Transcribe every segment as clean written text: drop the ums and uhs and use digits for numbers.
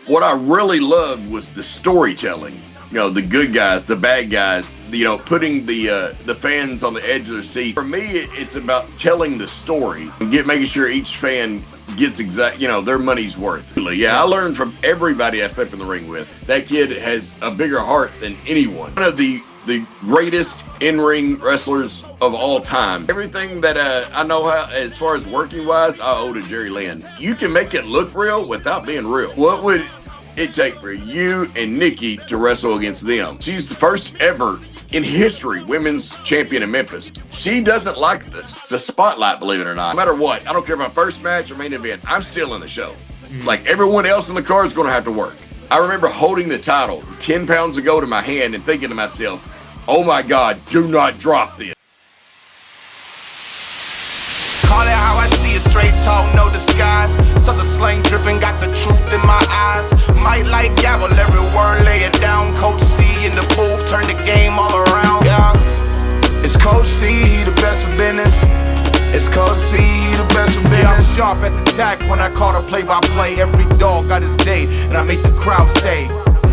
what I really loved was the storytelling. You know, the good guys, the bad guys. You know, putting the fans on the edge of their seat. For me, it's about telling the story and making sure each fan gets their money's worth. Yeah, I learned from everybody I stepped in the ring with. That kid has a bigger heart than anyone. One of the greatest in-ring wrestlers of all time. Everything that I know how, as far as working wise, I owe to Jerry Lynn. You can make it look real without being real. What would it take for you and Nikki to wrestle against them? She's the first ever in history women's champion in Memphis. She doesn't like the spotlight, believe it or not. No matter what, I don't care about first match or main event, I'm still in the show. Like everyone else in the card is going to have to work. I remember holding the title 10 pounds ago to my hand and thinking to myself, oh my God, do not drop this. Call it how I see it, straight talk, no disguise. Southern slang dripping, got the truth in my eyes. Might like gavel, every word, lay it down. Coach C in the booth, turn the game all around. Yeah, it's Coach C, he the best for business. It's Coach C, he the best for business. Yeah, I'm sharp as attack when I call the play-by-play. Every dog got his day, and I make the crowd stay.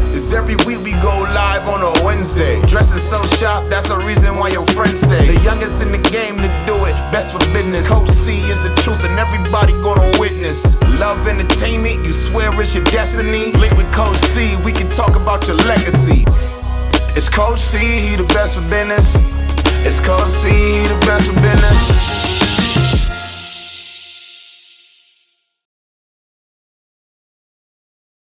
Cause every week we go live on a Wednesday. Dressing so sharp, that's the reason why your friends stay. The youngest in the game to do it, best for business. Coach C is the truth and everybody gonna witness. Love entertainment, you swear it's your destiny. Link with Coach C, we can talk about your legacy. It's Coach C, he the best for business. It's Coach C, he the best for business.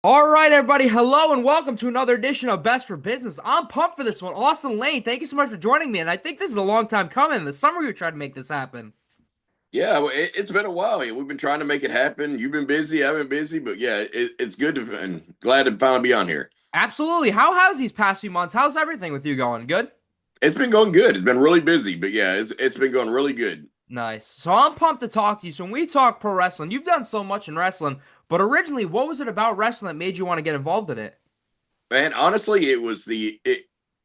All right, everybody. Hello and welcome to another edition of Best for Business. I'm pumped for this one. Austin Lane, thank you so much for joining me. And I think this is a long time coming. The summer we were trying to make this happen. Yeah, it's been a while. We've been trying to make it happen. You've been busy. I've been busy. But yeah, it's good and glad to finally be on here. Absolutely. How has these past few months? How's everything with you going? Good? It's been going good. It's been really busy. But yeah, it's been going really good. Nice. So I'm pumped to talk to you. So when we talk pro wrestling, you've done so much in wrestling. But originally, what was it about wrestling that made you want to get involved in it? Man, honestly,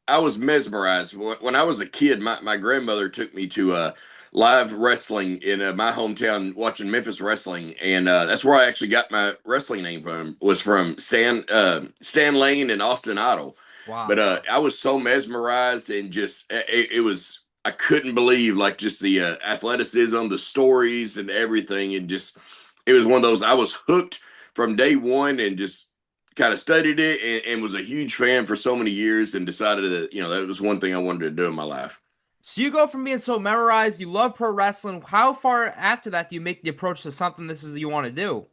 I was mesmerized. When I was a kid, my grandmother took me to live wrestling in my hometown, watching Memphis Wrestling. And that's where I actually got my wrestling name from, was from Stan Lane and Austin Idol. Wow. But I was so mesmerized and just, it was, I couldn't believe like just the athleticism, the stories and everything. And just, it was one of those, I was hooked from day one and just kind of studied it and was a huge fan for so many years and decided that, that was one thing I wanted to do in my life. So you go from being so memorized, you love pro wrestling. How far after that do you make the approach to something you want to do?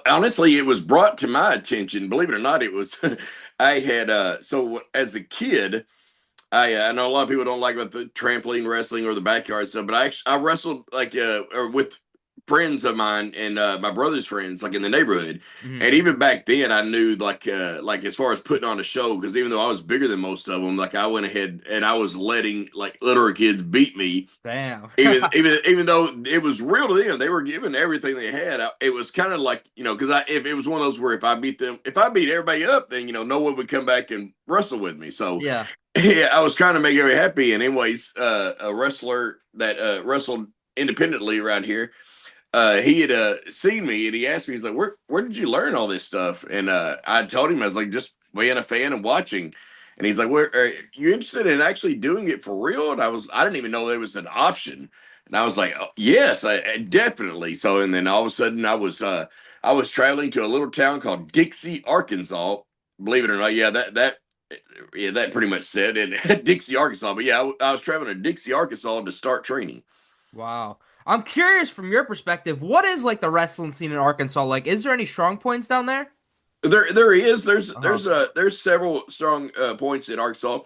Honestly, it was brought to my attention. Believe it or not, it was, I had, so as a kid, I know a lot of people don't like about the trampoline wrestling or the backyard stuff, but I wrestled like, or with friends of mine and my brother's friends, like in the neighborhood. Mm-hmm. And even back then I knew like as far as putting on a show, because even though I was bigger than most of them, like I went ahead and I was letting like littler kids beat me. Damn. even though it was real to them, they were giving everything they had. It was kind of like, because if it was one of those where if I beat everybody up, then no one would come back and wrestle with me. So yeah, I was trying to make everybody happy. And anyways, a wrestler that wrestled independently around here, he had seen me and he asked me, he's like, where did you learn all this stuff? And I told him, I was like, just being a fan and watching. And he's like, are you interested in actually doing it for real? And I didn't even know there was an option. And I was like, oh, yes, I definitely. So, and then all of a sudden I was traveling to a little town called Dixie, Arkansas. Believe it or not. Yeah, that pretty much said it. Dixie, Arkansas. But yeah, I was traveling to Dixie, Arkansas to start training. Wow. I'm curious from your perspective, what is like the wrestling scene in Arkansas like? Is there any strong points down there? There is. There's several strong points in Arkansas.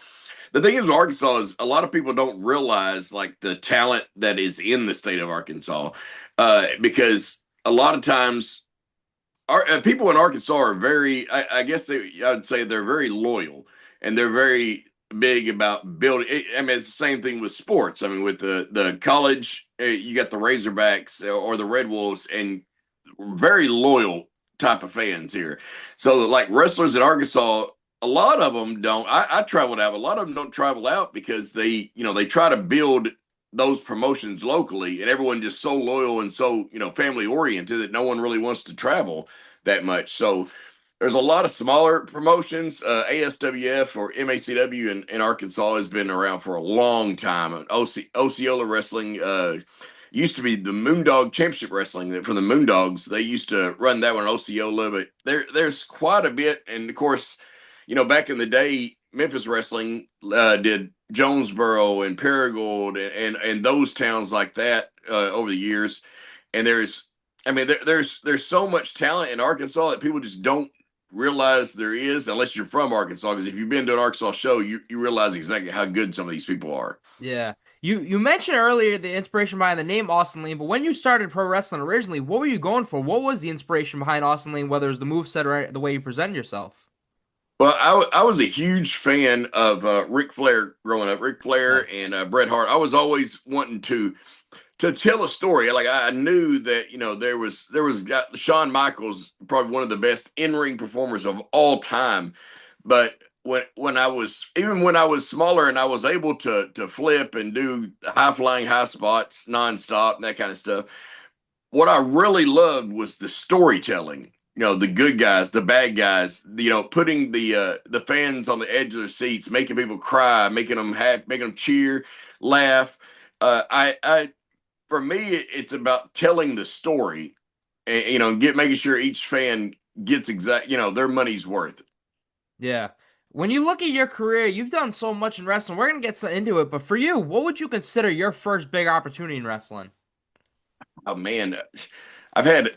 The thing is with Arkansas is a lot of people don't realize like the talent that is in the state of Arkansas, because a lot of times people in Arkansas are very, I would say they're very loyal and they're very big about building. I mean, it's the same thing with sports. I mean, with the college, you got the Razorbacks or the Red Wolves, and very loyal type of fans here. So, like wrestlers in Arkansas, a lot of them don't. I traveled out. A lot of them don't travel out because they try to build those promotions locally, and everyone just so loyal and so family oriented that no one really wants to travel that much. So there's a lot of smaller promotions. ASWF or MACW in Arkansas has been around for a long time. Osceola Wrestling used to be the Moondog Championship Wrestling. For the Moondogs, they used to run that one in Osceola, but there's quite a bit. And of course, back in the day, Memphis Wrestling did Jonesboro and Paragould and those towns like that over the years. And there's so much talent in Arkansas that people just don't realize there is, unless you're from Arkansas. Because if you've been to an Arkansas show, you realize exactly how good some of these people are. Yeah. You mentioned earlier the inspiration behind the name Austin Lane, but when you started pro wrestling originally, what were you going for? What was the inspiration behind Austin Lane, whether it was the moveset or the way you presented yourself? Well, I was a huge fan of Ric Flair growing up. Ric Flair and Bret Hart. I was always wanting to tell a story. Like I knew that there was Shawn Michaels, probably one of the best in-ring performers of all time. But when I was smaller and I was able to flip and do high flying high spots nonstop and that kind of stuff, what I really loved was the storytelling. The good guys, the bad guys, putting the fans on the edge of their seats, making people cry, making them happy, making them cheer, laugh. For me, it's about telling the story, and making sure each fan gets their money's worth. Yeah. When you look at your career, you've done so much in wrestling. We're gonna get into it, but for you, what would you consider your first big opportunity in wrestling? Oh man, I've had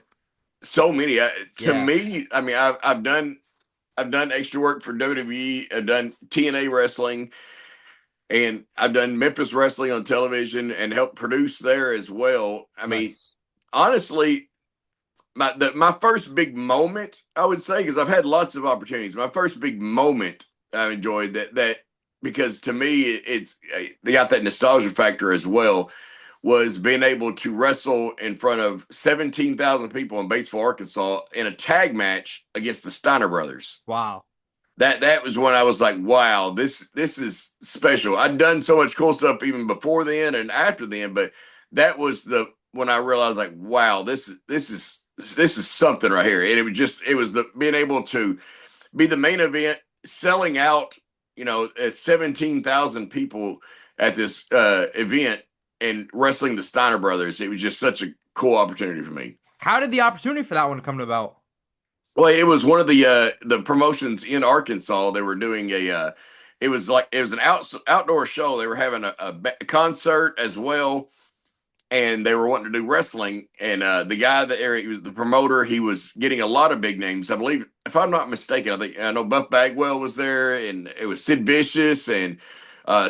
so many. To me, I mean, I've done extra work for WWE. I've done TNA wrestling, and I've done Memphis Wrestling on television and helped produce there as well. I mean, honestly, my first big moment, I would say, because I've had lots of opportunities. My first big moment I enjoyed that because to me they got that nostalgia factor as well, was being able to wrestle in front of 17,000 people in Batesville, Arkansas in a tag match against the Steiner Brothers. Wow. That was when I was like, wow, this is special. I'd done so much cool stuff even before then and after then, but that was when I realized, like, wow, this is something right here. And it was the being able to be the main event, selling out, 17,000 people at this event and wrestling the Steiner Brothers. It was just such a cool opportunity for me. How did the opportunity for that one come about? Well, it was one of the promotions in Arkansas. They were doing it was an outdoor show. They were having a concert as well, and they were wanting to do wrestling. And the guy he was the promoter. He was getting a lot of big names. I believe, if I'm not mistaken, I know Buff Bagwell was there, and it was Sid Vicious and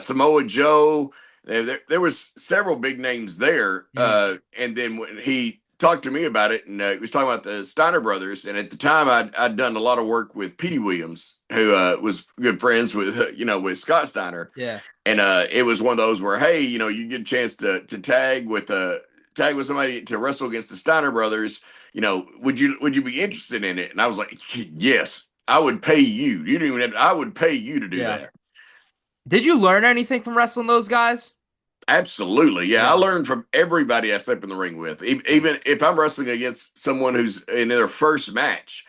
Samoa Joe. There was several big names there. And then when he talked to me about it, and he was talking about the Steiner Brothers, and at the time I'd done a lot of work with Petey Williams, who was good friends with with Scott Steiner. Yeah. And it was one of those where, hey, you get a chance to tag with somebody to wrestle against the Steiner Brothers. Would you be interested in it? And I was like, yes, I would pay you. You didn't even I would pay you to do that. Did you learn anything from wrestling those guys? Absolutely. Yeah. I learned from everybody I step in the ring with. Even if I'm wrestling against someone who's in their first match,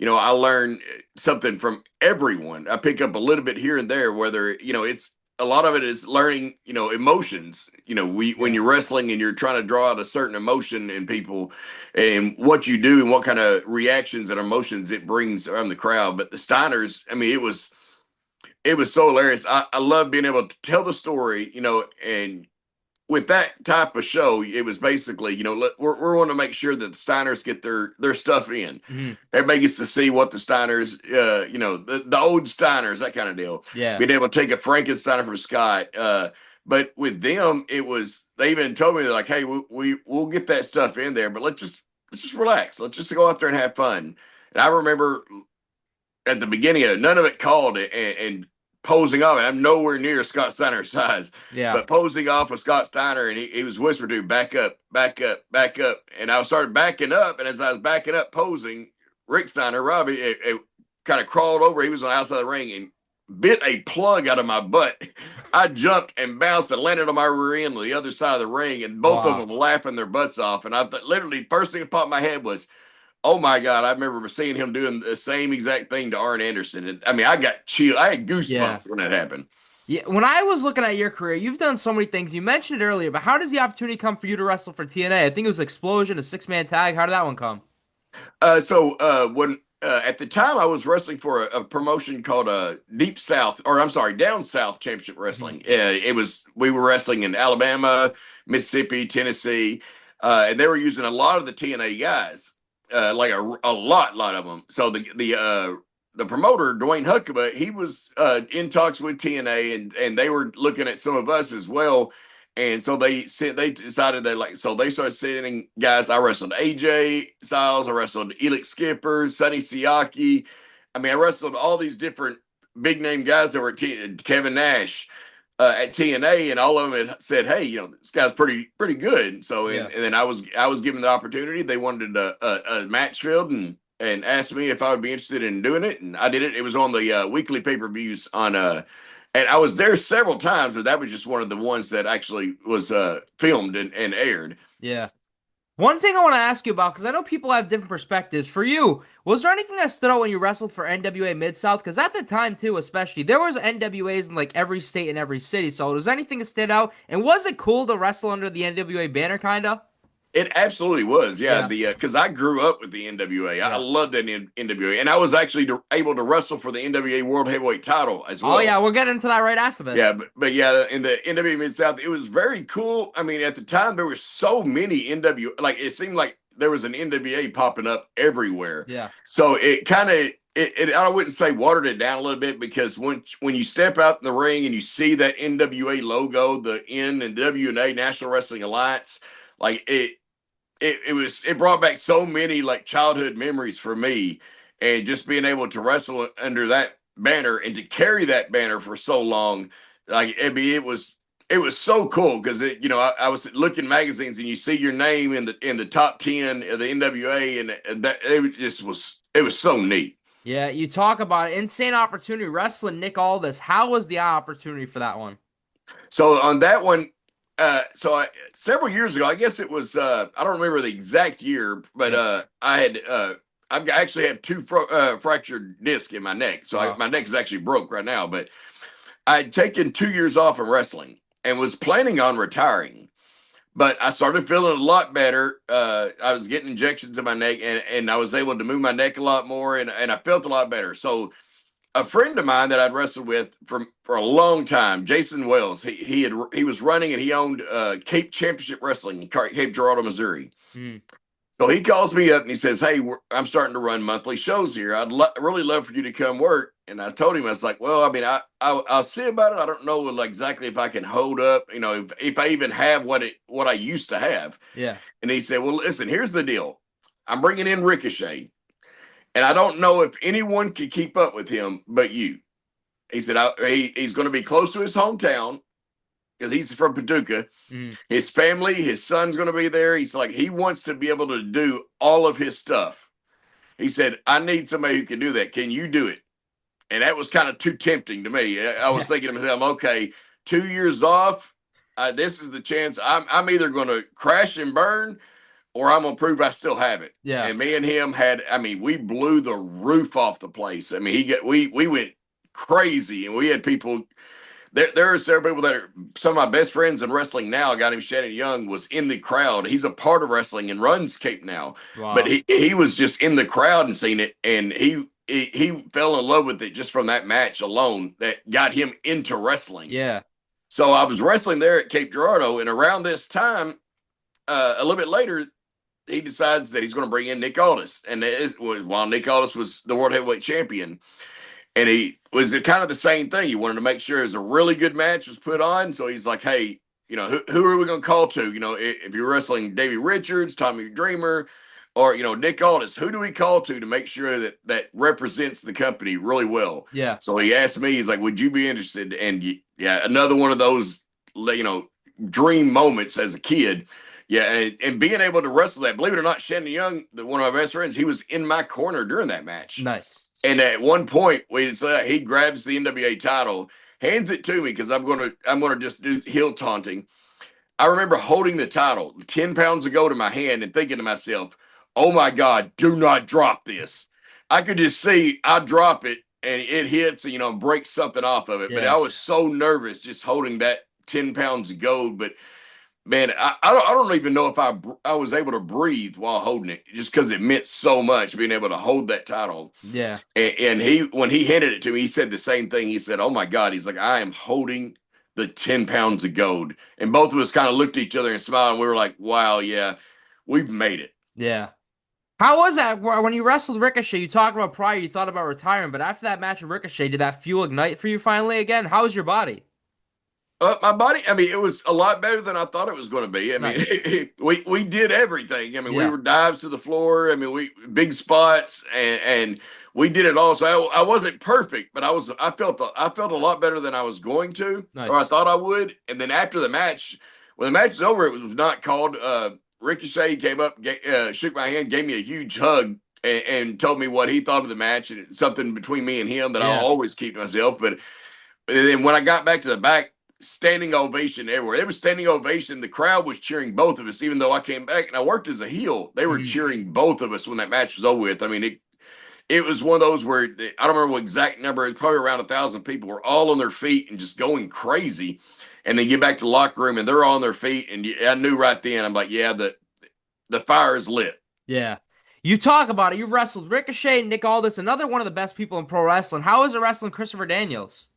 I learn something from everyone. I pick up a little bit here and there, whether, it's a lot of it is learning, emotions, when you're wrestling and you're trying to draw out a certain emotion in people and what you do and what kind of reactions and emotions it brings around the crowd. But the Steiners, I mean, it was so hilarious. I love being able to tell the story, and with that type of show, it was basically, we're wanting to make sure that the Steiners get their stuff in. Mm-hmm. Everybody gets to see what the Steiners, the old Steiners, that kind of deal. Yeah. Being able to take a Frankensteiner from Scott. But with them, they even told me, they're like, hey, we'll get that stuff in there, but let's just relax. Let's just go out there and have fun. And I remember at the beginning of it, none of it called it and posing off. I'm nowhere near Scott Steiner's size. Yeah. But posing off with Scott Steiner, and he was whispering to me, back up, back up, back up. And I started backing up, and as I was backing up posing, Rick Steiner, Robbie, it kind of crawled over. He was on the outside of the ring and bit a plug out of my butt. I jumped and bounced and landed on my rear end on the other side of the ring, and both of them laughing their butts off. And I thought, literally, first thing that popped in my head was, Oh my God, I remember seeing him doing the same exact thing to Arn Anderson. And I mean, I got chill. I had Yeah. goosebumps when that happened. Yeah, when I was looking at your career, you've done so many things. You mentioned it earlier, but how does the opportunity come for you to wrestle for TNA? I think it was Xplosion, a six-man tag. How did that one come? When at the time I was wrestling for a promotion called Deep South, or I'm sorry, Down South Championship Mhm. Wrestling. We were wrestling in Alabama, Mississippi, Tennessee, and they were using a lot of the TNA guys, like a lot of them. So the promoter Dwayne Huckabee, he was in talks with TNA, and they were looking at some of us as well. And so they decided that, like, so they started sending guys. I wrestled AJ Styles, I wrestled Elix Skipper, Sonny Siaki. I mean, I wrestled all these different big name guys that were Kevin Nash at TNA, and all of them had said, "Hey, this guy's pretty good." So Yeah. and then I was given the opportunity. They wanted a match field and asked me if I would be interested in doing it, and I did it. It was on the weekly pay-per-views on and I was there several times, but that was just one of the ones that actually was filmed and aired. Yeah. One thing I want to ask you about, because I know people have different perspectives. For you, was there anything that stood out when you wrestled for NWA Mid-South? Because at the time, too, especially, there was NWAs in like every state and every city. So was there anything that stood out? And was it cool to wrestle under the NWA banner, kind of? It absolutely was, yeah. Yeah. The because I grew up with the NWA, I Yeah. loved that NWA, and I was actually able to wrestle for the NWA World Heavyweight Title as Oh, yeah, well. we'll get into that right after Yeah, this. but yeah, in the NWA Mid South, it was very cool. I mean, at the time there were so many NWA, like it seemed like there was an NWA popping up everywhere. Yeah. So it kind of I wouldn't say watered it down a little bit, because when you step out in the ring and you see that NWA logo, the N and WNA National Wrestling Alliance, like it brought back so many like childhood memories for me, and just being able to wrestle under that banner and to carry that banner for so long, like it was so cool, because I was looking magazines and you see your name in the top 10 of the NWA, and that it was so neat. Yeah, you talk about it. Insane opportunity wrestling Nick Aldis. How was the opportunity for that one? So on that one, several years ago, I guess it was I don't remember the exact year, but I actually have two fractured discs in my neck, so Wow. my neck is actually broke right now. But I had taken 2 years off of wrestling and was planning on retiring, but I started feeling a lot better. I was getting injections in my neck, and I was able to move my neck a lot more, and I felt a lot better. So a friend of mine that I'd wrestled with for a long time, Jason Wells, he was running, and he owned Cape Championship Wrestling in Cape Girardeau, Missouri. Mm. So he calls me up and he says, "Hey, I'm starting to run monthly shows here. I'd really love for you to come work." And I told him, I was like, "Well, I mean, I'll see about it. I don't know like exactly if I can hold up, if I even have what I used to have." Yeah. And he said, "Well, listen, here's the deal. I'm bringing in Ricochet, and I don't know if anyone can keep up with him but you." He said, he's going to be close to his hometown, because he's from Paducah. Mm. His family, his son's going to be there. He's like, he wants to be able to do all of his stuff. He said, "I need somebody who can do that. Can you do it?" And that was kind of too tempting to me. I was thinking to myself, okay, 2 years off. This is the chance. I'm either going to crash and burn, or I'm going to prove I still have it. Yeah. And me and him we blew the roof off the place. I mean, we went crazy, and we had people. There are several people that are some of my best friends in wrestling now. A guy named Shannon Young was in the crowd. He's a part of wrestling and runs Cape now. Wow. But he was just in the crowd and seen it, and he fell in love with it just from that match alone that got him into wrestling. Yeah. So I was wrestling there at Cape Girardeau, and around this time, a little bit later, he decides that he's going to bring in Nick Aldis, and while Nick Aldis was the World Heavyweight Champion. And he was kind of the same thing. He wanted to make sure it was a really good match was put on. So he's like, "Hey, who are we going to call to? If you're wrestling Davey Richards, Tommy Dreamer, or, Nick Aldis, who do we call to make sure that represents the company really well?" Yeah. So he asked me, he's like, "Would you be interested?" And yeah, another one of those, dream moments as a kid. Yeah, and being able to wrestle that, believe it or not, Shannon Young, one of my best friends, he was in my corner during that match. Nice. And at one point, he grabs the NWA title, hands it to me, because I'm gonna just do heel taunting. I remember holding the title 10 pounds ago to my hand and thinking to myself, oh my God, do not drop this. I could just see I drop it and it hits, breaks something off of it. But Yeah. I was so nervous just holding that 10 pounds of gold. But man, I don't even know if I was able to breathe while holding it, just because it meant so much being able to hold that title. Yeah. And when he handed it to me, he said the same thing. He said, "Oh my God," he's like, "I am holding the 10 pounds of gold." And both of us kind of looked at each other and smiled. And we were like, "Wow, yeah, we've made it." Yeah. How was that when you wrestled Ricochet? You talked about prior, you thought about retiring, but after that match with Ricochet, did that fuel ignite for you finally again? How was your body? My body, I mean, it was a lot better than I thought it was going to be. I Nice. mean, we did everything. I mean, we Yeah. were dives to the floor. I mean, we big spots and we did it all. So I wasn't perfect, but I felt a lot better than I was going to, or I Nice. thought I would. And then after the match, when the match was over, it was not called. Ricochet came up, shook my hand, gave me a huge hug, and told me what he thought of the match, and it's something between me and him that I'll always keep to myself. But then when I got back to the back, standing ovation everywhere. It was standing ovation. The crowd was cheering both of us, even though I came back and I worked as a heel. They were cheering both of us when that match was over with. I mean, it was one of those where I don't remember what exact number. It's probably around 1,000 people were all on their feet and just going crazy. And then get back to the locker room and they're all on their feet. And I knew right then, I'm like, yeah, the fire is lit. Yeah. You talk about it. You've wrestled Ricochet, Nick Aldis, another one of the best people in pro wrestling. How is it wrestling Christopher Daniels?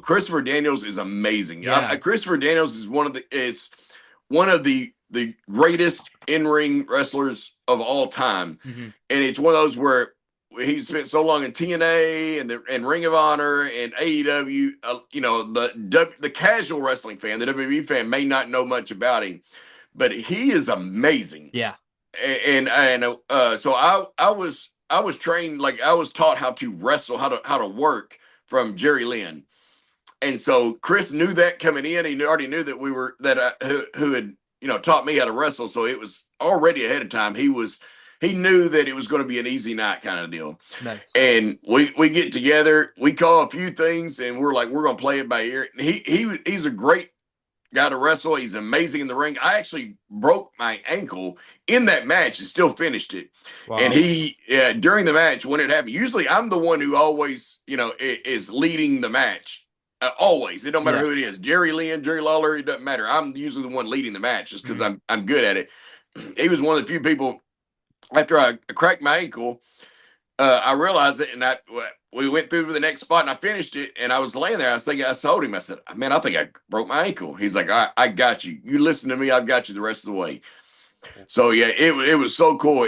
Christopher Daniels is amazing. Yeah. Christopher Daniels is one of the greatest in-ring wrestlers of all time. Mm-hmm. And it's one of those where he spent so long in TNA and Ring of Honor and AEW. The casual wrestling fan, the WWE fan, may not know much about him, but he is amazing. Yeah. So I was trained, like I was taught how to wrestle, how to work from Jerry Lynn. And so Chris knew that coming in. He already knew that who had taught me how to wrestle. So it was already ahead of time. He knew that it was going to be an easy night kind of deal. Nice. And we get together, we call a few things, and we're like, we're going to play it by ear. And he's a great guy to wrestle. He's amazing in the ring. I actually broke my ankle in that match and still finished it. Wow. And during the match when it happened, usually I'm the one who always is leading the match. Always, it don't matter who it is. Jerry Lynn, Jerry Lawler, it doesn't matter. I'm usually the one leading the match just because I'm good at it. He was one of the few people. After I cracked my ankle, I realized it, and we went through to the next spot, and I finished it. And I was laying there. I told him, I said, "Man, I think I broke my ankle." He's like, "I got you. You listen to me. I've got you the rest of the way." So yeah, it was so cool.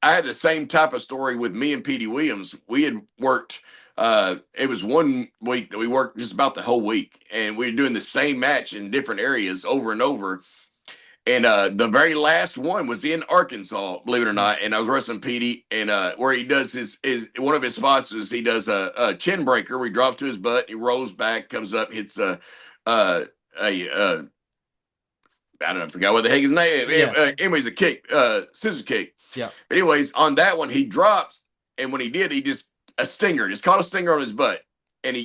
I had the same type of story with me and Petey Williams. We had worked. It was one week that we worked just about the whole week, and we were doing the same match in different areas over and over. And the very last one was in Arkansas, believe it or not. And I was wrestling Petey, and where he does his one of his spots is he does a chin breaker where he drops to his butt, he rolls back, comes up, hits I don't know, I forgot what the heck his name. Anyways, a kick, scissor kick. Yeah. But anyways, on that one he drops, and when he did, he just caught a stinger on his butt. And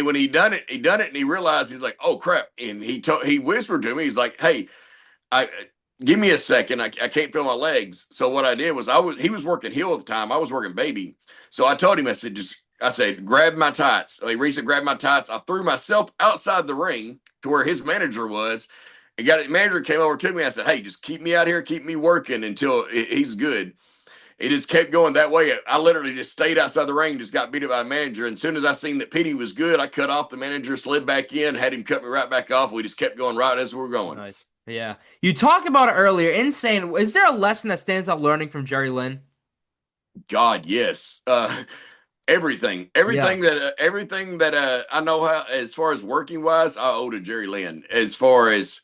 when he done it, and he realized, he's like, "Oh crap!" And he whispered to me, he's like, "Hey, give me a second. I can't feel my legs." So what I did was he was working heel at the time. I was working baby. So I told him, I said, "Grab my tights." So he reached and grabbed my tights. I threw myself outside the ring to where his manager was. His manager came over to me. I said, "Hey, just keep me out here, keep me working until he's good." It just kept going that way. I literally just stayed outside the ring, just got beat up by a manager. And as soon as I seen that Petey was good, I cut off the manager, slid back in, had him cut me right back off. We just kept going right as we were going. Nice. Yeah. You talked about it earlier. Insane. Is there a lesson that stands out learning from Jerry Lynn? God, yes. Everything that I know how, as far as working wise, I owe to Jerry Lynn. As far as,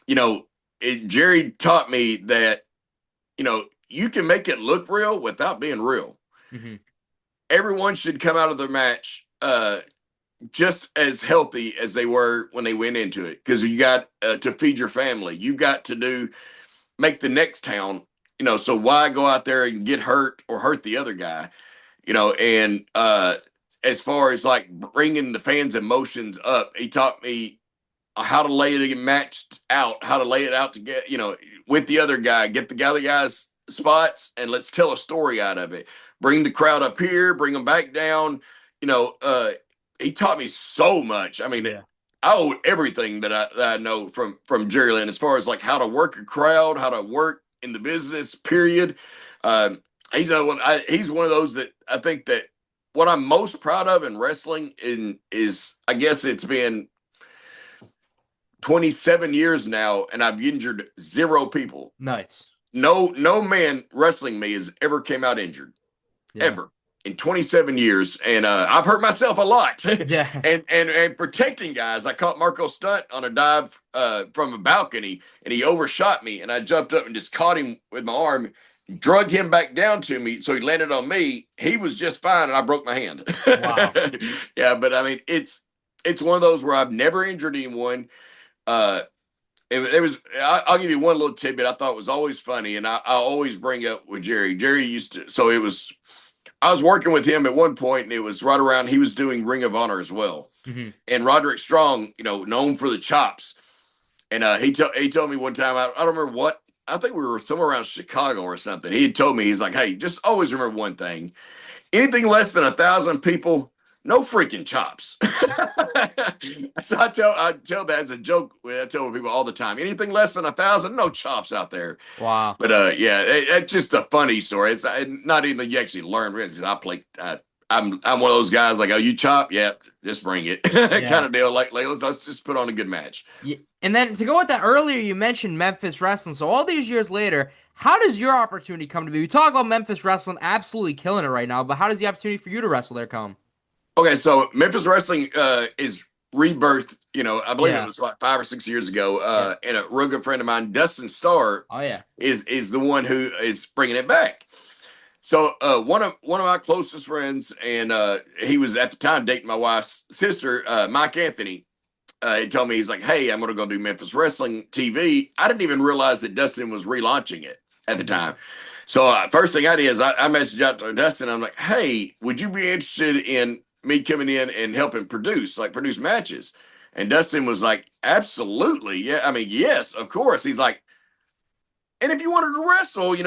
Jerry taught me that, you can make it look real without being real. Mm-hmm. Everyone should come out of their match just as healthy as they were when they went into it, because you got to feed your family. You got to make the next town, so why go out there and get hurt or hurt the other guy, and as far as like bringing the fans' emotions up, he taught me how to lay it matched out, how to lay it out to get, with the other guy, get the other guys spots and let's tell a story out of it. Bring the crowd up here, bring them back down. He taught me so much. I mean, I owe everything that I know from Jerry Lynn as far as like how to work a crowd, how to work in the business, period. He's one of those that I think that what I'm most proud of in wrestling is I guess it's been 27 years now, and I've injured 0 people. Nice. No man wrestling me has ever came out injured, ever in 27 years. And I've hurt myself a lot. Yeah. and protecting guys. I caught Marco Stunt on a dive from a balcony, and he overshot me, and I jumped up and just caught him with my arm, drug him back down to me, so he landed on me. He was just fine, and I broke my hand. Wow. Yeah, but I mean, it's one of those where I've never injured anyone. I'll give you one little tidbit I thought was always funny, and I always bring up with Jerry. Jerry I was working with him at one point, and it was right around, he was doing Ring of Honor as well. Mm-hmm. And Roderick Strong, known for the chops. And he told me one time, I don't remember what, I think we were somewhere around Chicago or something. He had told me, he's like, hey, just always remember one thing. Anything less than 1,000 people, no freaking chops. So I tell that as a joke. I tell people all the time, anything less than 1,000, no chops out there. Wow. But it's just a funny story. It's not even that you actually learn. I'm one of those guys like, oh, you chop? Yeah, just bring it. Kind of deal. Like let's just put on a good match. Yeah. And then to go with that, earlier you mentioned Memphis Wrestling. So all these years later, how does your opportunity come to be? We talk about Memphis Wrestling absolutely killing it right now, but how does the opportunity for you to wrestle there come? Okay, so Memphis Wrestling is rebirthed, I believe it was like 5 or 6 years ago. And a real good friend of mine, Dustin Starr, is the one who is bringing it back. So one of my closest friends, and he was at the time dating my wife's sister, Mike Anthony. He told me, he's like, hey, I'm going to go do Memphis Wrestling TV. I didn't even realize that Dustin was relaunching it at the time. So first thing I did is I messaged out to Dustin. I'm like, hey, would you be interested in me coming in and helping produce matches? And Dustin was like, absolutely. Yeah. I mean, yes, of course. He's like, and if you wanted to wrestle, you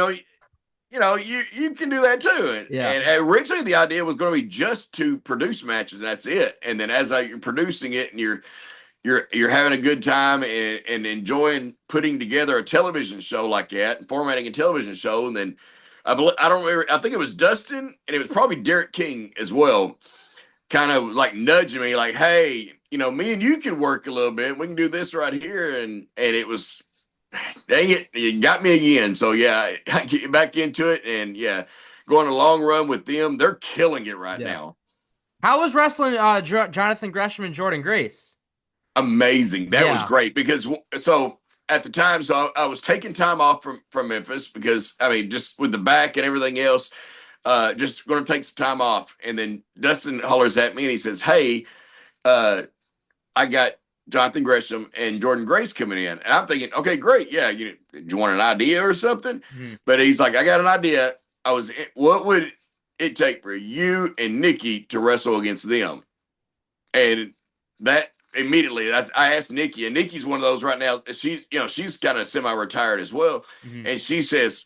can do that too. And originally the idea was going to be just to produce matches, and that's it. And then as you're producing it and you're having a good time and enjoying putting together a television show like that and formatting a television show. And then I don't remember, I think it was Dustin, and it was probably Derek King as well, kind of like nudging me like, hey, me and you can work a little bit. We can do this right here. And it was, dang it got me again. So I get back into it, and going a long run with them. They're killing it right now. How was wrestling Jonathan Gresham and Jordynne Grace? Amazing. That was great because at the time, I was taking time off from Memphis because, I mean, just with the back and everything else, just going to take some time off. And then Dustin hollers at me and he says, hey, I got Jonathan Gresham and Jordynne Grace coming in. And I'm thinking, okay, great. Yeah. Do you want an idea or something? Mm-hmm. But he's like, I got an idea. What would it take for you and Nikki to wrestle against them? And that immediately, I asked Nikki, and Nikki's one of those right now. She's kind of semi-retired as well. Mm-hmm. And she says,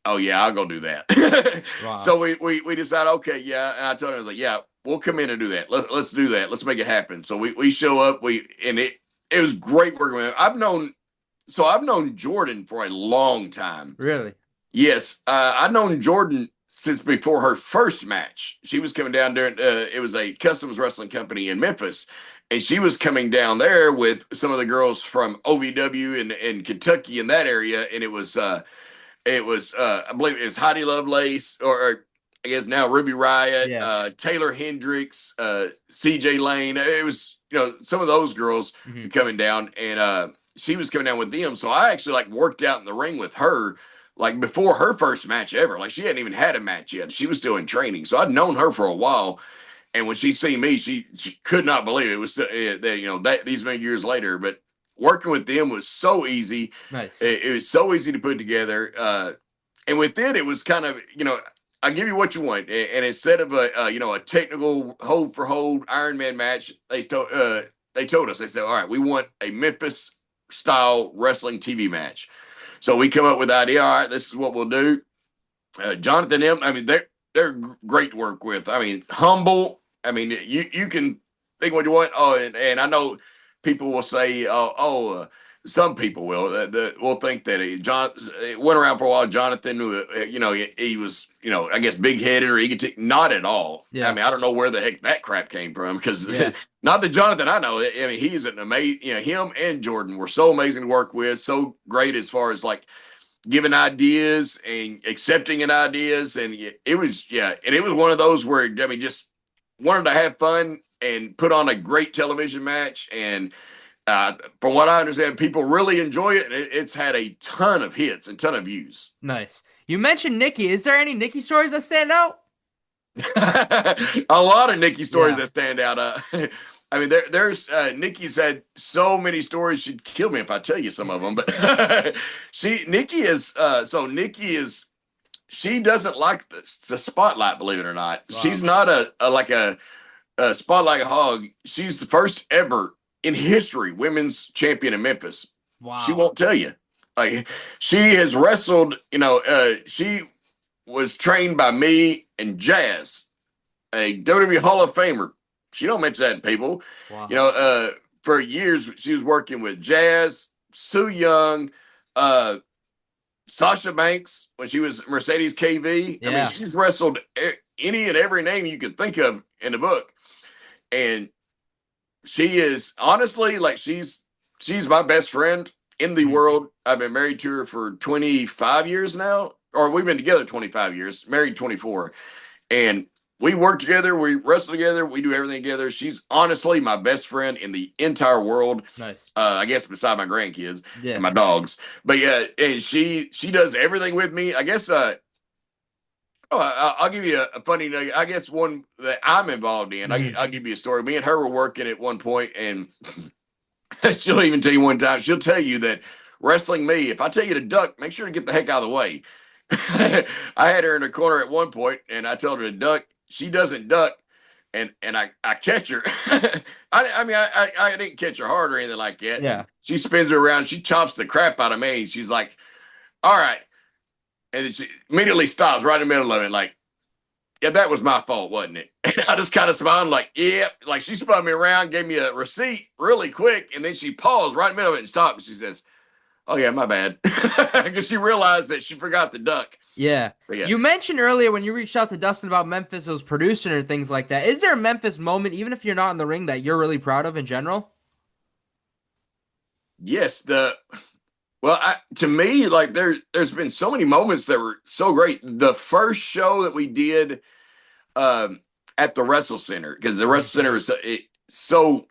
oh yeah, I'll go do that. Wow. So we decided, okay, yeah. And I told her, I was like, yeah, we'll come in and do that. Let's do that. Let's make it happen. So we show up. It was great working with him. I've known Jordynne for a long time. Really? Yes. I've known Jordynne since before her first match. She was coming down during, it was a customs wrestling company in Memphis. And she was coming down there with some of the girls from OVW and Kentucky in that area. And it was I believe it was Heidi Lovelace, or I guess now Ruby Riott, Taylor Hendricks, CJ Lane. It was, some of those girls coming down, and she was coming down with them. So I actually worked out in the ring with her, before her first match ever. She hadn't even had a match yet. She was still in training. So I'd known her for a while. And when she seen me, she could not believe it was that these many years later. But working with them was so easy. Nice. It was so easy to put together. And with it was kind of, I give you what you want. And instead of a technical hold for hold Iron Man match, they told us, they said, all right, we want a Memphis style wrestling TV match. So we come up with the idea. All right, this is what we'll do. Jonathan M. I mean, they're great to work with. I mean, humble. I mean, you can think what you want. Oh, and I know people will say, some people will think that it went around for a while. Jonathan, he was, I guess big headed or egotistic. Not at all. Yeah. I mean, I don't know where the heck that crap came from because not that Jonathan I know. I mean, he's an amazing. Him and Jordynne were so amazing to work with. So great as far as like giving ideas and accepting an ideas, and it was one of those where I mean, just wanted to have fun and put on a great television match. And from what I understand, people really enjoy it. It's had a ton of hits and ton of views. Nice. You mentioned Nikki. Is there any Nikki stories that stand out? A lot of Nikki stories that stand out. I mean, there's Nikki's had so many stories. She'd kill me if I tell you some of them. But Nikki she doesn't like the spotlight. Believe it or not, wow. She's not a spotlight hog. She's the first ever in history women's champion in Memphis. Wow. She won't tell you. Like, she has wrestled. She was trained by me and Jazz, a WWE Hall of Famer. She don't mention that to people. Wow. For years she was working with Jazz, Sue Young, Sasha Banks when she was Mercedes KV. Yeah. I mean, she's wrestled any and every name you could think of in the book. And she is honestly like she's my best friend in the world. I've been married to her for 25 years now, or we've been together 25 years, married 24. And we work together, we wrestle together, we do everything together. She's honestly my best friend in the entire world. Nice. I guess beside my grandkids and my dogs. But yeah, and she does everything with me. I guess I'll give you a funny, I guess one that I'm involved in. I'll give you a story. Me and her were working at one point, and she'll even tell you one time, she'll tell you that wrestling me, if I tell you to duck, make sure to get the heck out of the way. I had her in a corner at one point, and I told her to duck. She doesn't duck, and I catch her. I didn't catch her hard or anything like that. Yeah. She spins her around. She chops the crap out of me. And she's like, all right. And then she immediately stops right in the middle of it. Like, yeah, that was my fault, wasn't it? And I just kind of smiled like, yeah. Like, she spun me around, gave me a receipt really quick. And then she paused right in the middle of it and stopped. And she says, oh, yeah, my bad. Because she realized that she forgot the duck. Yeah. You mentioned earlier when you reached out to Dustin about Memphis, it was producing or things like that. Is there a Memphis moment, even if you're not in the ring, that you're really proud of in general? Yes. To me, like there's been so many moments that were so great. The first show that we did at the Wrestle Center, because the Wrestle Center is so,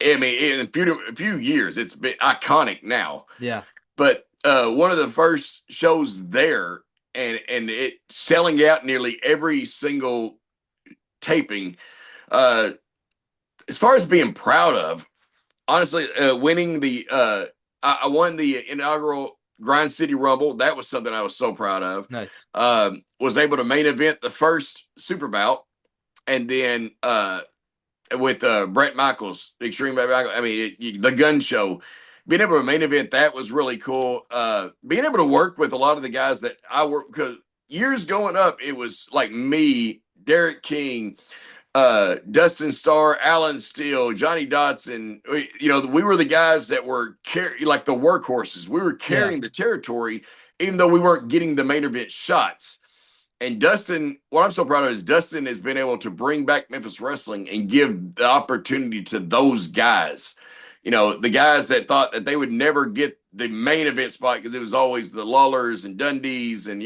I mean, in a few years, it's been iconic now. Yeah. But one of the first shows there, and it selling out nearly every single taping. As far as being proud of, honestly, winning I won the inaugural Grind City Rumble. That was something I was so proud of. Nice. Was able to main event the first Super Bout, and then with Brett Michaels, Extreme Brett Michaels. I mean, the gun show. Being able to main event, that was really cool. Being able to work with a lot of the guys that I work, because years going up, it was like me, Derek King, Dustin Starr, Alan Steele, Johnny Dotson. We were the guys that were like the workhorses. We were carrying the territory, even though we weren't getting the main event shots. And Dustin, what I'm so proud of is Dustin has been able to bring back Memphis Wrestling and give the opportunity to those guys. The guys that thought that they would never get the main event spot because it was always the Lawlers and Dundees and,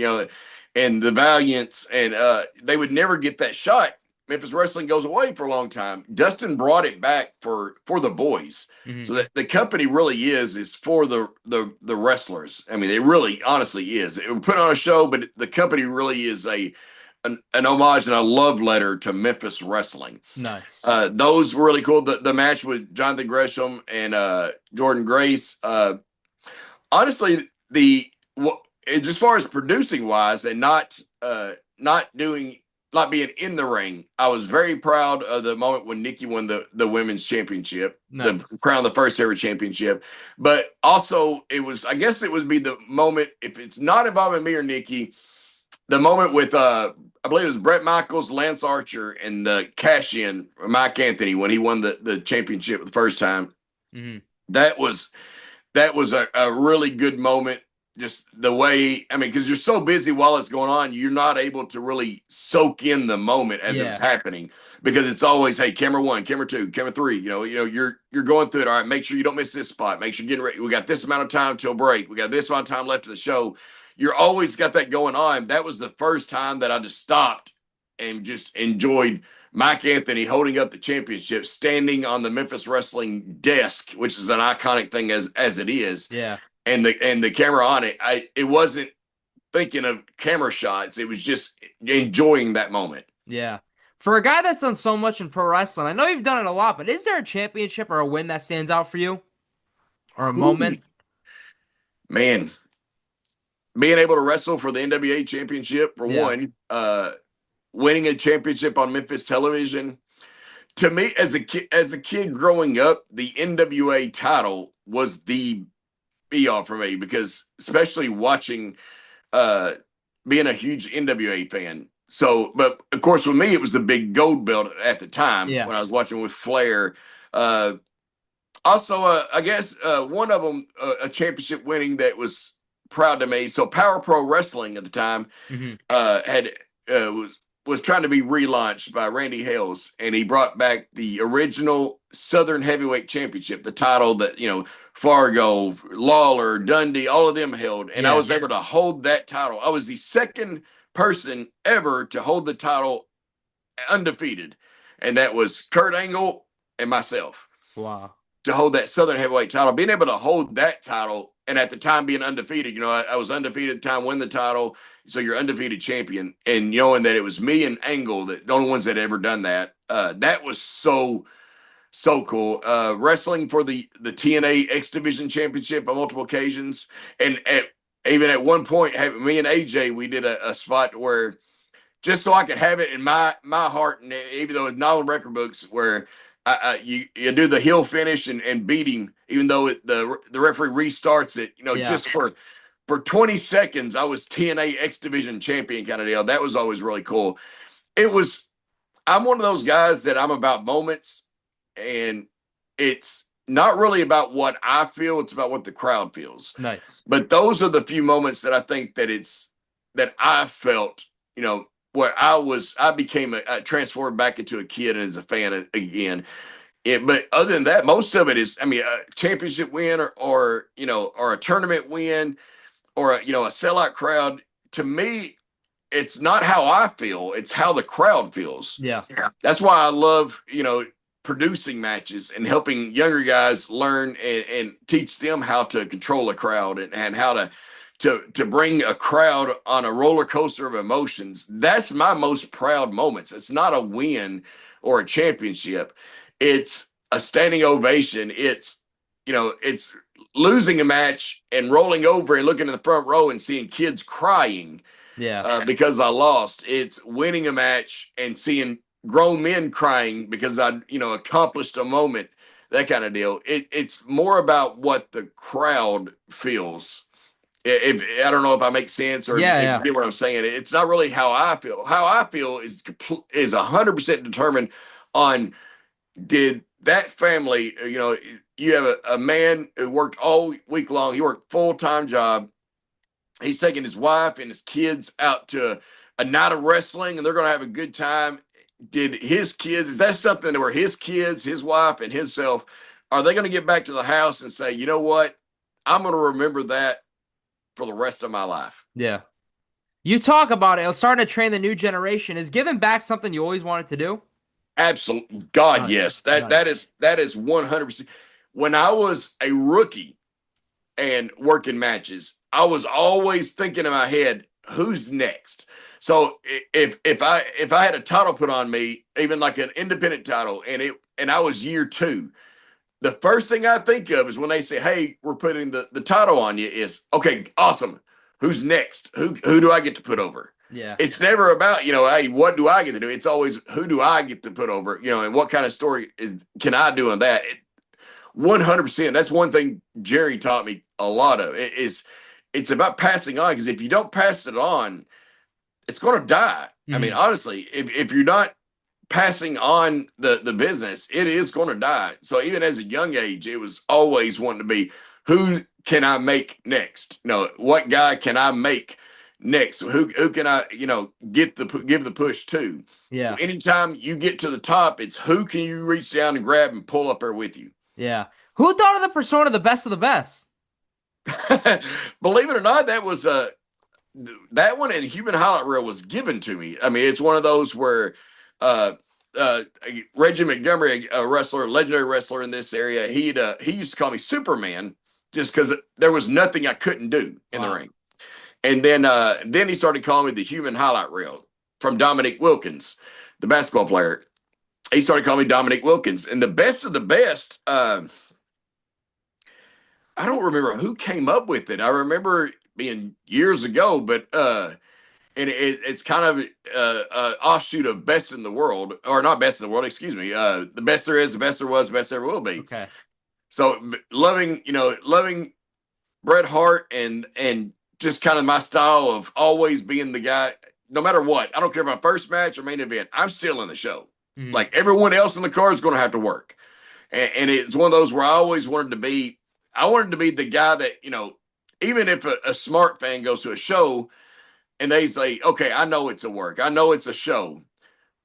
and the Valiants, and they would never get that shot. Memphis Wrestling goes away for a long time. Dustin brought it back for the boys. Mm-hmm. So that the company really is for the wrestlers. I mean, it really honestly is. It would put on a show, but the company really is an homage and a love letter to Memphis Wrestling. Nice. Those were really cool. The match with Jonathan Gresham and Jordynne Grace. Honestly, as far as producing wise and not doing not being in the ring, I was very proud of the moment when Nikki won the women's championship, Nice. the crown, the first ever championship. But also, I guess it would be the moment, if it's not involving me or Nikki, the moment with I believe it was Bret Michaels, Lance Archer, and the cash in Mike Anthony when he won the championship the first time. Mm-hmm. That was a really good moment. Just the way, I mean, because you're so busy while it's going on, you're not able to really soak in the moment as it's happening, because it's always, hey, camera 1, camera 2, camera 3. You're going through it. All right, make sure you don't miss this spot. Make sure you're getting ready. We got this amount of time till break. We got this amount of time left of the show. You're always got that going on. That was the first time that I just stopped and just enjoyed Mike Anthony holding up the championship, standing on the Memphis Wrestling desk, which is an iconic thing as it is. Yeah. And the camera on it, it wasn't thinking of camera shots. It was just enjoying that moment. Yeah. For a guy that's done so much in pro wrestling, I know you've done it a lot, but is there a championship or a win that stands out for you? Or a moment? Man, being able to wrestle for the NWA championship, for one, winning a championship on Memphis television. To me, as a kid growing up, the NWA title was the be-all for me, because especially watching, being a huge NWA fan. So, but of course, with me, it was the big gold belt at the time when I was watching with Flair. Also, I guess one of them, a championship winning that was proud to me. So, Power Pro Wrestling at the time was trying to be relaunched by Randy Hales, and he brought back the original Southern Heavyweight Championship, the title that, Fargo, Lawler, Dundee, all of them held. And I was able to hold that title. I was the second person ever to hold the title undefeated. And that was Kurt Angle and myself. Wow. To hold that Southern Heavyweight title, being able to hold that title, and at the time being undefeated, I was undefeated at the time, win the title. So you're undefeated champion, and knowing that it was me and Angle, the only ones that had ever done that, that was so cool. Wrestling for the TNA Xplosion Championship on multiple occasions, and even at one point, me and AJ, we did a spot where, just so I could have it in my heart, and even though it's not on record books, where you do the heel finish and beat him, even though the referee restarts it, just for 20 seconds, I was TNA Xplosion champion kind of deal. That was always really cool. I'm one of those guys that I'm about moments, and it's not really about what I feel. It's about what the crowd feels. Nice. But those are the few moments that I think that I felt, where I became transformed back into a kid and as a fan again. But other than that, most of it is, a championship win or a tournament win, or a sellout crowd. To me, it's not how I feel, it's how the crowd feels. Yeah. That's why I love, producing matches and helping younger guys learn and teach them how to control a crowd and how to bring a crowd on a roller coaster of emotions. That's my most proud moments. It's not a win or a championship. It's a standing ovation. It's losing a match and rolling over and looking in the front row and seeing kids crying because I lost. It's winning a match and seeing grown men crying because I, accomplished a moment, that kind of deal. It's more about what the crowd feels. If I don't know if I make sense or if you get what I'm saying. It's not really how I feel. How I feel is 100% determined on, did that family, you have a man who worked all week long. He worked full-time job. He's taking his wife and his kids out to a night of wrestling, and they're going to have a good time. Did his kids, is that something where his kids, his wife, and himself, are they going to get back to the house and say, you know what, I'm going to remember that for the rest of my life? Yeah. You talk about it, starting to train the new generation. Is giving back something you always wanted to do? Absolutely. God, yes. That is 100%. When I was a rookie and working matches, I was always thinking in my head, who's next? So if I had a title put on me, even like an independent title, and I was year 2, the first thing I think of is when they say, hey, we're putting the title on you, is, okay, awesome. Who's next? Who do I get to put over? Yeah. It's never about, hey, what do I get to do? It's always who do I get to put over, and what kind of story can I do in that? 100%. That's one thing Jerry taught me a lot of. It's about passing on, because if you don't pass it on, it's going to die. I mean, honestly, if you're not passing on the business, it is going to die. So even as a young age, it was always wanting to be, who can I make next? What guy can I make next? Who can I, give the push to? Yeah. Anytime you get to the top, it's who can you reach down and grab and pull up there with you? Yeah. Who thought of the persona the best of the best? Believe it or not, that was that one in Human Highlight Reel was given to me. I mean, it's one of those where Reggie Montgomery, a wrestler, legendary wrestler in this area, he used to call me Superman just because there was nothing I couldn't do in the ring. And then he started calling me the Human Highlight Reel from Dominique Wilkins, the basketball player. He started calling me Dominique Wilkins. And the best of the best, I don't remember who came up with it. I remember being years ago, but and it's kind of an offshoot of Best in the World, or not Best in the World, excuse me. The best there is, the best there was, the best there will be. Okay. So loving Bret Hart and just kind of my style of always being the guy, no matter what. I don't care if my first match or main event, I'm still in the show. Like everyone else in the card is going to have to work. And it's one of those where I always wanted to be the guy that, even if a smart fan goes to a show and they say, okay, I know it's a work, I know it's a show,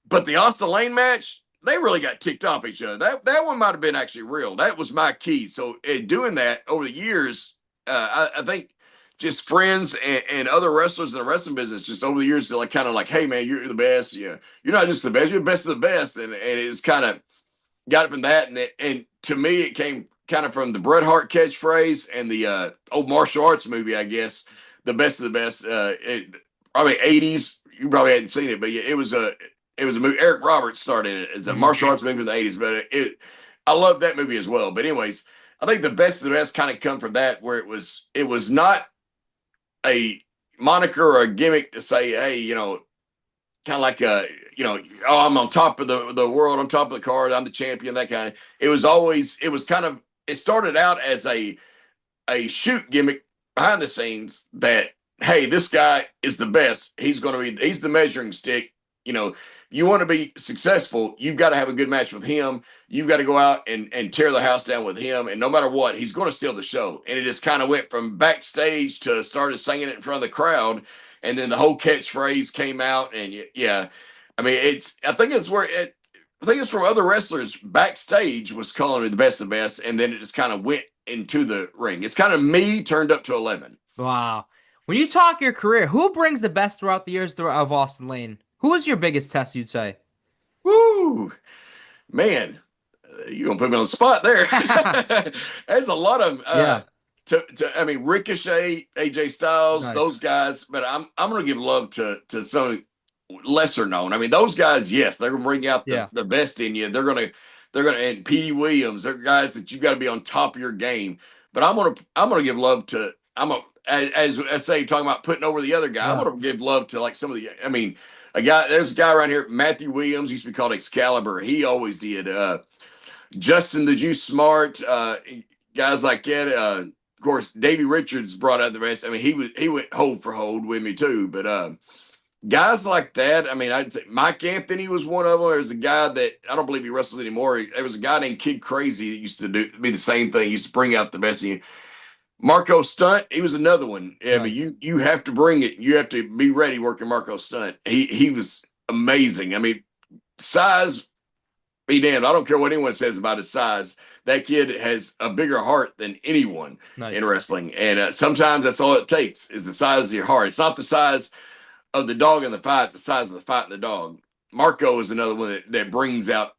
but the Austin Lane match, they really got kicked off each other. That one might have been actually real. That was my key. So doing that over the years, I think just friends and other wrestlers in the wrestling business, just over the years, they're like kind of like, hey man, you're the best. Yeah, you're not just the best, you're the best of the best. And it's kind of got it from that. And to me, it came kind of from the Bret Hart catchphrase and the old martial arts movie, I guess, the best of the best. Probably 80s. You probably hadn't seen it, but yeah, it was a movie. Eric Roberts started it. It's a martial arts movie in the 80s, but I love that movie as well. But anyways, I think the best of the best kind of come from that, where it was not a moniker or a gimmick to say, hey, kind of like oh, I'm on top of the world, on top of the card, I'm the champion, that kind of. It started out as a shoot gimmick behind the scenes that, hey, this guy is the best. He's the measuring stick. You want to be successful, you've got to have a good match with him. You've got to go out and tear the house down with him. And no matter what, he's going to steal the show. And it just kind of went from backstage to started singing it in front of the crowd. And then the whole catchphrase came out. And yeah, I mean, I think it's from other wrestlers backstage was calling me the best of the best. And then it just kind of went into the ring. It's kind of me turned up to 11. Wow. When you talk your career, who brings the best throughout the years of Austin Lane? Who was your biggest test, you'd say? Woo, man, you're going to put me on the spot there. There's a lot of, I mean, Ricochet, AJ Styles, nice. Those guys, but I'm going to give love to some lesser known. I mean, those guys, yes, they're going to bring out the best in you. They're going to, and Petey Williams, they're guys that you've got to be on top of your game. But I'm going to give love to, as I say, talking about putting over the other guy, I'm going to give love to like some of the, I mean, there's a guy right here, Matthew Williams, used to be called Excalibur. He always did. Justin the Juice Smart, guys like that. Of course, Davey Richards brought out the best. I mean, he went hold for hold with me too. But guys like that, I mean, I'd say Mike Anthony was one of them. There's a guy that I don't believe he wrestles anymore. There was a guy named Kid Crazy that used to be the same thing. He used to bring out the best in you. Marco Stunt, he was another one. I mean, you have to bring it. You have to be ready working Marco Stunt. He was amazing. I mean, size, be damned. I don't care what anyone says about his size. That kid has a bigger heart than anyone in wrestling. And sometimes that's all it takes is the size of your heart. It's not the size of the dog in the fight. It's the size of the fight in the dog. Marco is another one that brings out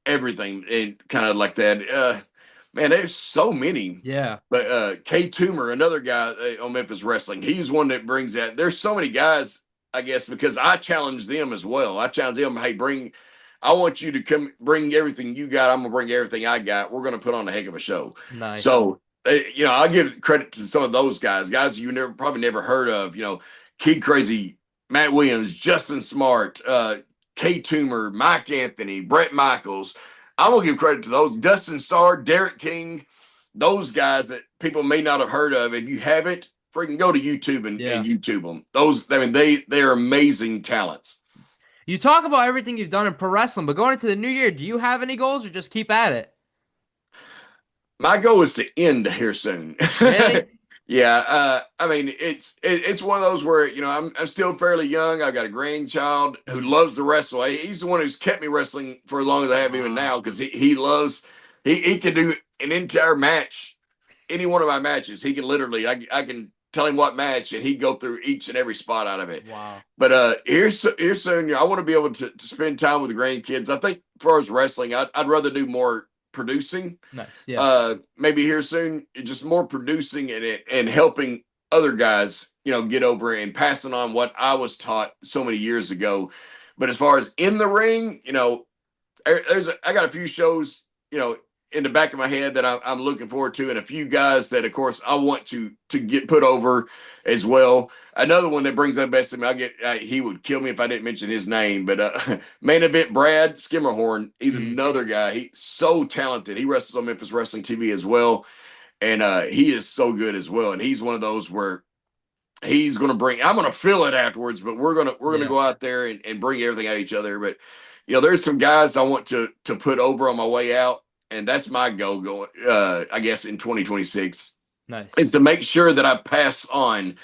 everything and kind of like that. Man, there's so many. Yeah. But K-Toomer, another guy on Memphis Wrestling, he's one that brings that. There's so many guys, I guess, because I challenge them as well. I challenge them, hey, I want you to come bring everything you got. I'm going to bring everything I got. We're going to put on a heck of a show. Nice. So, I'll give credit to some of those guys you probably never heard of. Kid Crazy Matt Williams, Justin Smart, K-Toomer, Mike Anthony, Brett Michaels. I'm going to give credit to those. Dustin Starr, Derek King, those guys that people may not have heard of. If you haven't, freaking go to YouTube and YouTube them. Those, I mean, they're amazing talents. You talk about everything you've done in pro wrestling, but going into the new year, do you have any goals or just keep at it? My goal is to end here soon. Really? Yeah, I mean it's one of those where I'm still fairly young. I've got a grandchild who loves to wrestle. He's the one who's kept me wrestling for as long as I have even now because he loves he can do an entire match, any one of my matches. He can literally I can tell him what match and he'd go through each and every spot out of it. Wow. But here soon, I want to be able to spend time with the grandkids. I think as far as wrestling, I'd rather do more producing. Nice. Yeah. Maybe here soon, just more producing and helping other guys, get over and passing on what I was taught so many years ago. But as far as in the ring, I got a few shows, in the back of my head that I'm looking forward to, and a few guys that, of course, I want to get put over as well. Another one that brings up best to me, he would kill me if I didn't mention his name, but main event Brad Skimmerhorn, he's another guy. He's so talented. He wrestles on Memphis Wrestling TV as well, and he is so good as well. And he's one of those where he's going to bring. I'm going to feel it afterwards, but we're gonna go out there and bring everything at each other. But there's some guys I want to put over on my way out. And that's my goal going, I guess, in 2026. Nice. Is to make sure that I pass on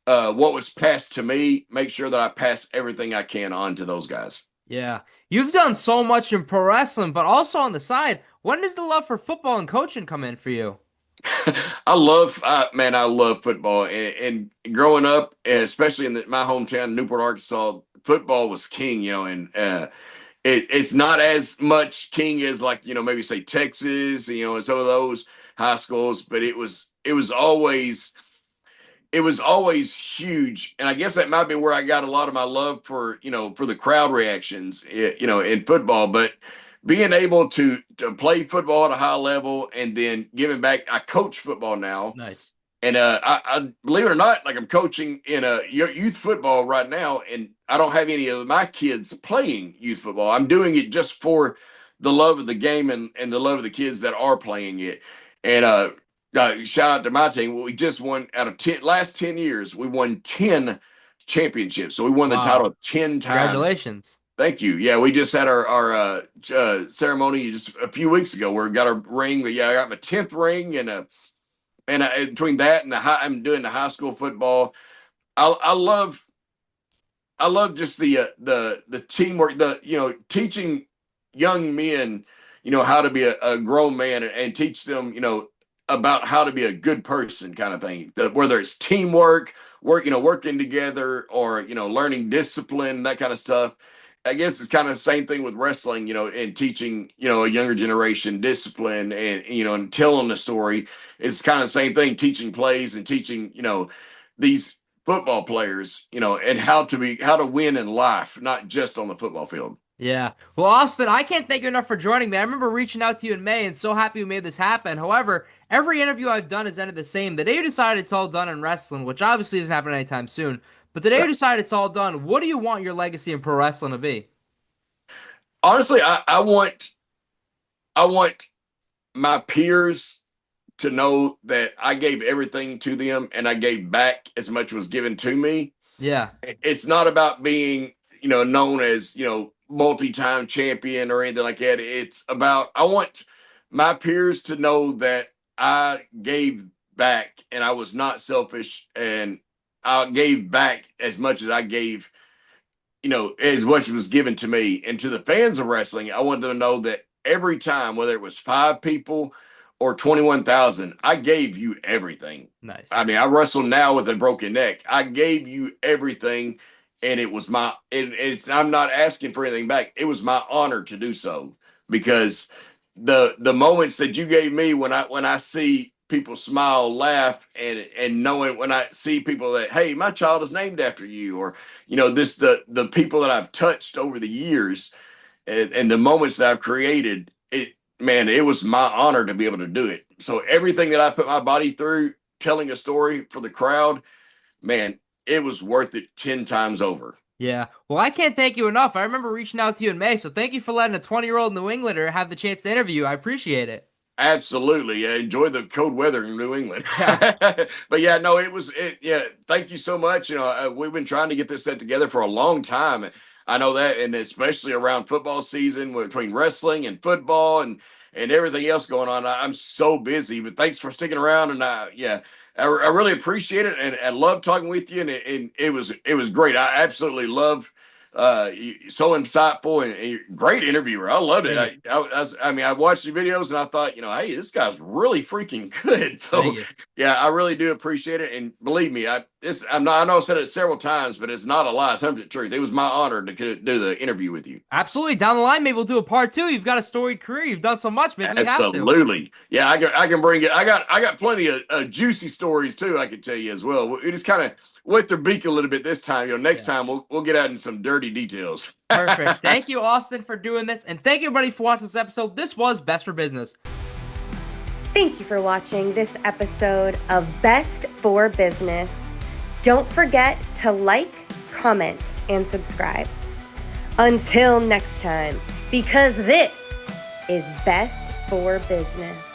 what was passed to me, make sure that I pass everything I can on to those guys. Yeah. You've done so much in pro wrestling, but also on the side, when does the love for football and coaching come in for you? I love football. And growing up, especially in my hometown, Newport, Arkansas, football was king, and it's not as much king as maybe say Texas, and some of those high schools, but it was always huge. And I guess that might be where I got a lot of my love for the crowd reactions, in football. But being able to play football at a high level and then giving back, I coach football now. Nice. And I believe it or not, I'm coaching in a youth football right now, and I don't have any of my kids playing youth football. I'm doing it just for the love of the game and the love of the kids that are playing it. And shout out to my team. We just won out of last 10 years. We won 10 championships, so we won the title 10 times. Congratulations! Thank you. Yeah, we just had our ceremony just a few weeks ago where we got our ring. But I got my 10th ring and between that and I'm doing the high school football. I love just the teamwork, teaching young men, how to be a grown man and teach them, about how to be a good person kind of thing. Whether it's teamwork, working together, or, learning discipline, that kind of stuff. I guess it's kind of the same thing with wrestling, and teaching, a younger generation discipline and telling the story. It's kind of the same thing, teaching plays and teaching, these football players, and how to win in life, not just on the football field. Yeah. Well, Austin, I can't thank you enough for joining me. I remember reaching out to you in May and so happy we made this happen. However, every interview I've done has ended the same. The day you decided it's all done in wrestling, which obviously isn't happening anytime soon, but the day you decide it's all done, what do you want your legacy in pro wrestling to be? Honestly, I want my peers to know that I gave everything to them and I gave back as much was given to me. Yeah. It's not about being, known as, multi-time champion or anything like that. It's about, I want my peers to know that I gave back and I was not selfish, and I gave back as much as I gave, as much as was given to me. And to the fans of wrestling, I want them to know that every time, whether it was 5 people or 21,000, I gave you everything. Nice. I mean, I wrestle now with a broken neck. I gave you everything, and it was I'm not asking for anything back. It was my honor to do so, because the moments that you gave me when I see people smile, laugh, and knowing when I see people that, hey, my child is named after you, or the people that I've touched over the years, and the moments that I've created, it was my honor to be able to do it. So everything that I put my body through, telling a story for the crowd, man, it was worth it 10 times over. Yeah. Well, I can't thank you enough. I remember reaching out to you in May, so thank you for letting a 20-year-old New Englander have the chance to interview you. I appreciate it. Absolutely. Enjoy the cold weather in New England. Yeah. But yeah, no, yeah, thank you so much. We've been trying to get this set together for a long time. I know that, and especially around football season between wrestling and football and everything else going on. I'm so busy, but thanks for sticking around. And yeah, I really appreciate it, and I love talking with you. And it was great. I absolutely loved so insightful and great interviewer. I loved it. I watched the videos and I thought, hey, this guy's really freaking good. So yeah, I really do appreciate it. And believe me, I know I've said it several times, but it's not a lie. It's 100% truth. It was my honor to do the interview with you. Absolutely. Down the line, maybe we'll do a part 2. You've got a storied career. You've done so much. Maybe we have to. Absolutely. Yeah, I can bring it. I got plenty of juicy stories too. I can tell you as well. We just kind of wet their beak a little bit this time. Next time we'll get out in some dirty details. Perfect. Thank you, Austin, for doing this, and thank you, everybody, for watching this episode. This was Best for Business. Thank you for watching this episode of Best for Business. Don't forget to like, comment, and subscribe. Until next time, because this is Best for Business.